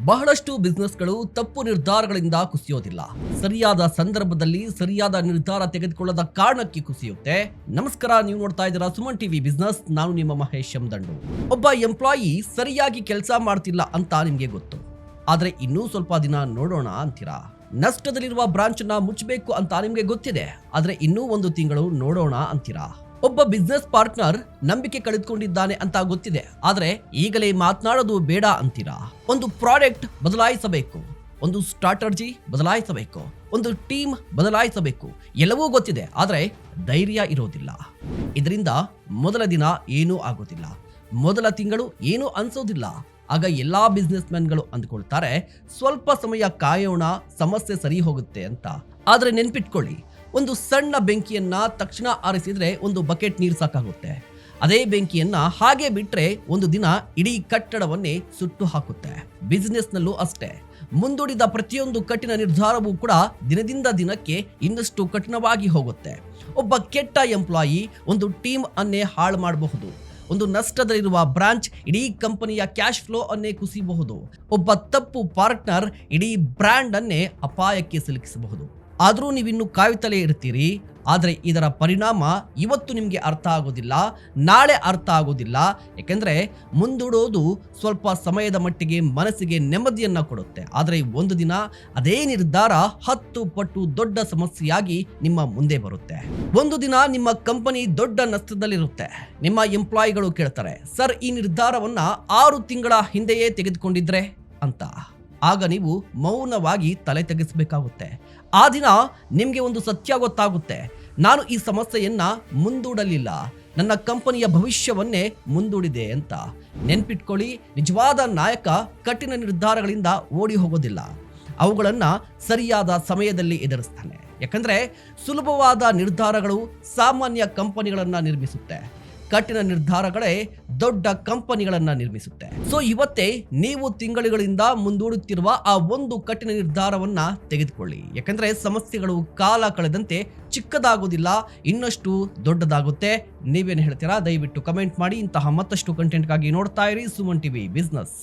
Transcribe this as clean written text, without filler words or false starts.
ಬಹಳಷ್ಟು ಬಿಸ್ನೆಸ್ಗಳು ತಪ್ಪು ನಿರ್ಧಾರಗಳಿಂದ ಕುಸಿಯೋದಿಲ್ಲ, ಸರಿಯಾದ ಸಂದರ್ಭದಲ್ಲಿ ಸರಿಯಾದ ನಿರ್ಧಾರ ತೆಗೆದುಕೊಳ್ಳದ ಕಾರಣಕ್ಕೆ ಕುಸಿಯುತ್ತೆ. ನಮಸ್ಕಾರ, ನೀವು ನೋಡ್ತಾ ಇದ್ದೀರಾ ಸುಮನ್ ಟಿವಿ ಬಿಸ್ನೆಸ್. ನಾನು ನಿಮ್ಮ ಮಹೇಶ್ ದಂಡು. ಒಬ್ಬ ಎಂಪ್ಲಾಯಿ ಸರಿಯಾಗಿ ಕೆಲಸ ಮಾಡ್ತಿಲ್ಲ ಅಂತ ನಿಮ್ಗೆ ಗೊತ್ತು, ಆದ್ರೆ ಇನ್ನೂ ಸ್ವಲ್ಪ ದಿನ ನೋಡೋಣ ಅಂತೀರಾ. ನಷ್ಟದಲ್ಲಿರುವ ಬ್ರಾಂಚ್ ಅನ್ನ ಮುಚ್ಚಬೇಕು ಅಂತ ನಿಮ್ಗೆ ಗೊತ್ತಿದೆ, ಆದ್ರೆ ಇನ್ನೂ ಒಂದು ತಿಂಗಳು ನೋಡೋಣ ಅಂತೀರಾ. ಒಬ್ಬ ಬಿಸ್ನೆಸ್ ಪಾರ್ಟ್ನರ್ ನಂಬಿಕೆ ಕಳೆದುಕೊಂಡಿದ್ದಾನೆ ಅಂತ ಗೊತ್ತಿದೆ, ಆದ್ರೆ ಈಗಲೇ ಮಾತನಾಡೋದು ಬೇಡ ಅಂತೀರಾ. ಒಂದು ಪ್ರಾಡಕ್ಟ್ ಬದಲಾಯಿಸಬೇಕು, ಒಂದು ಸ್ಟ್ರಾಟಜಿ ಬದಲಾಯಿಸಬೇಕು, ಒಂದು ಟೀಮ್ ಬದಲಾಯಿಸಬೇಕು, ಎಲ್ಲವೂ ಗೊತ್ತಿದೆ, ಆದ್ರೆ ಧೈರ್ಯ ಇರೋದಿಲ್ಲ. ಇದರಿಂದ ಮೊದಲ ದಿನ ಏನೂ ಆಗೋದಿಲ್ಲ, ಮೊದಲ ತಿಂಗಳು ಏನೂ ಅನ್ಸೋದಿಲ್ಲ. ಆಗ ಎಲ್ಲಾ ಬಿಸ್ನೆಸ್ ಮ್ಯಾನ್ಗಳು ಅಂದ್ಕೊಳ್ತಾರೆ, ಸ್ವಲ್ಪ ಸಮಯ ಕಾಯೋಣ, ಸಮಸ್ಯೆ ಸರಿ ಹೋಗುತ್ತೆ ಅಂತ. ಆದ್ರೆ ನೆನ್ಪಿಟ್ಕೊಳ್ಳಿ, ಒಂದು ಸಣ್ಣ ಬೆಂಕಿಯನ್ನ ತಕ್ಷಣ ಆರಿಸಿದ್ರೆ ಒಂದು ಬಕೆಟ್ ನೀರು ಸಾಕಾಗುತ್ತೆ. ಅದೇ ಬೆಂಕಿಯನ್ನ ಹಾಗೆ ಬಿಟ್ರೆ ಒಂದು ದಿನ ಇಡೀ ಕಟ್ಟಡವನ್ನೇ ಸುಟ್ಟು ಹಾಕುತ್ತೆ. ಬಿಸಿನೆಸ್ ನಲ್ಲೂ ಅಷ್ಟೇ, ಮುಂದೂಡಿದ ಪ್ರತಿಯೊಂದು ಕಠಿಣ ನಿರ್ಧಾರವೂ ಕೂಡ ದಿನದಿಂದ ದಿನಕ್ಕೆ ಇನ್ನಷ್ಟು ಕಠಿಣವಾಗಿ ಹೋಗುತ್ತೆ. ಒಬ್ಬ ಕೆಟ್ಟ ಎಂಪ್ಲಾಯಿ ಒಂದು ಟೀಮ್ ಅನ್ನೇ ಹಾಳು ಮಾಡಬಹುದು. ಒಂದು ನಷ್ಟದಲ್ಲಿರುವ ಬ್ರಾಂಚ್ ಇಡೀ ಕಂಪನಿಯ ಕ್ಯಾಶ್ ಫ್ಲೋ ಅನ್ನೇ ಕುಸಿಯಬಹುದು. ಒಬ್ಬ ತಪ್ಪು ಪಾರ್ಟ್ನರ್ ಇಡೀ ಬ್ರ್ಯಾಂಡ್ ಅನ್ನೇ ಅಪಾಯಕ್ಕೆ ಸಿಲುಕಿಸಬಹುದು. ಆದರೂ ನೀವಿನ್ನು ಕಾಯುತ್ತಲೇ ಇರ್ತೀರಿ. ಆದರೆ ಇದರ ಪರಿಣಾಮ ಇವತ್ತು ನಿಮಗೆ ಅರ್ಥ ಆಗೋದಿಲ್ಲ, ನಾಳೆ ಅರ್ಥ ಆಗೋದಿಲ್ಲ. ಯಾಕೆಂದ್ರೆ ಮುಂದೂಡೋದು ಸ್ವಲ್ಪ ಸಮಯದ ಮಟ್ಟಿಗೆ ಮನಸ್ಸಿಗೆ ನೆಮ್ಮದಿಯನ್ನ ಕೊಡುತ್ತೆ, ಆದರೆ ಒಂದು ದಿನ ಅದೇ ನಿರ್ಧಾರ 10 ಪಟ್ಟು ದೊಡ್ಡ ಸಮಸ್ಯೆಯಾಗಿ ನಿಮ್ಮ ಮುಂದೆ ಬರುತ್ತೆ. ಒಂದು ದಿನ ನಿಮ್ಮ ಕಂಪನಿ ದೊಡ್ಡ ನಷ್ಟದಲ್ಲಿರುತ್ತೆ. ನಿಮ್ಮ ಎಂಪ್ಲಾಯಿಗಳು ಕೇಳ್ತಾರೆ, ಸರ್, ಈ ನಿರ್ಧಾರವನ್ನ 6 ತಿಂಗಳ ಹಿಂದೆಯೇ ತೆಗೆದುಕೊಂಡಿದ್ರೆ ಅಂತ. ಆಗ ನೀವು ಮೌನವಾಗಿ ತಲೆ ತೆಗೆಸಬೇಕಾಗುತ್ತೆ. ಆ ದಿನ ನಿಮಗೆ ಒಂದು ಸತ್ಯ ಗೊತ್ತಾಗುತ್ತೆ, ನಾನು ಈ ಸಮಸ್ಯೆಯನ್ನ ಮುಂದೂಡಲಿಲ್ಲ, ನನ್ನ ಕಂಪನಿಯ ಭವಿಷ್ಯವನ್ನೇ ಮುಂದೂಡಿದೆ ಅಂತ. ನೆನ್ಪಿಟ್ಕೊಳ್ಳಿ, ನಿಜವಾದ ನಾಯಕ ಕಠಿಣ ನಿರ್ಧಾರಗಳಿಂದ ಓಡಿ ಹೋಗೋದಿಲ್ಲ, ಅವುಗಳನ್ನ ಸರಿಯಾದ ಸಮಯದಲ್ಲಿ ಎದುರಿಸ್ತಾನೆ. ಯಾಕಂದ್ರೆ ಸುಲಭವಾದ ನಿರ್ಧಾರಗಳು ಸಾಮಾನ್ಯ ಕಂಪನಿಗಳನ್ನ ನಿರ್ಮಿಸುತ್ತೆ, ಕಠಿಣ ನಿರ್ಧಾರಗಳೇ ದೊಡ್ಡ ಕಂಪನಿಗಳನ್ನ ನಿರ್ಮಿಸುತ್ತೆ. ಸೊ ಇವತ್ತೇ ನೀವು ತಿಂಗಳುಗಳಿಂದ ಮುಂದೂಡುತ್ತಿರುವ ಆ ಒಂದು ಕಠಿಣ ನಿರ್ಧಾರವನ್ನ ತೆಗೆದುಕೊಳ್ಳಿ. ಯಾಕಂದ್ರೆ ಸಮಸ್ಯೆಗಳು ಕಾಲ ಕಳೆದಂತೆ ಚಿಕ್ಕದಾಗೋದಿಲ್ಲ, ಇನ್ನಷ್ಟು ದೊಡ್ಡದಾಗುತ್ತೆ. ನೀವೇನು ಹೇಳ್ತೀರಾ? ದಯವಿಟ್ಟು ಕಮೆಂಟ್ ಮಾಡಿ. ಇಂತಹ ಮತ್ತಷ್ಟು ಕಂಟೆಂಟ್ಗಾಗಿ ನೋಡ್ತಾ ಇರಿ ಸುಮನ್ ಟಿವಿ ಬಿಸ್ನೆಸ್.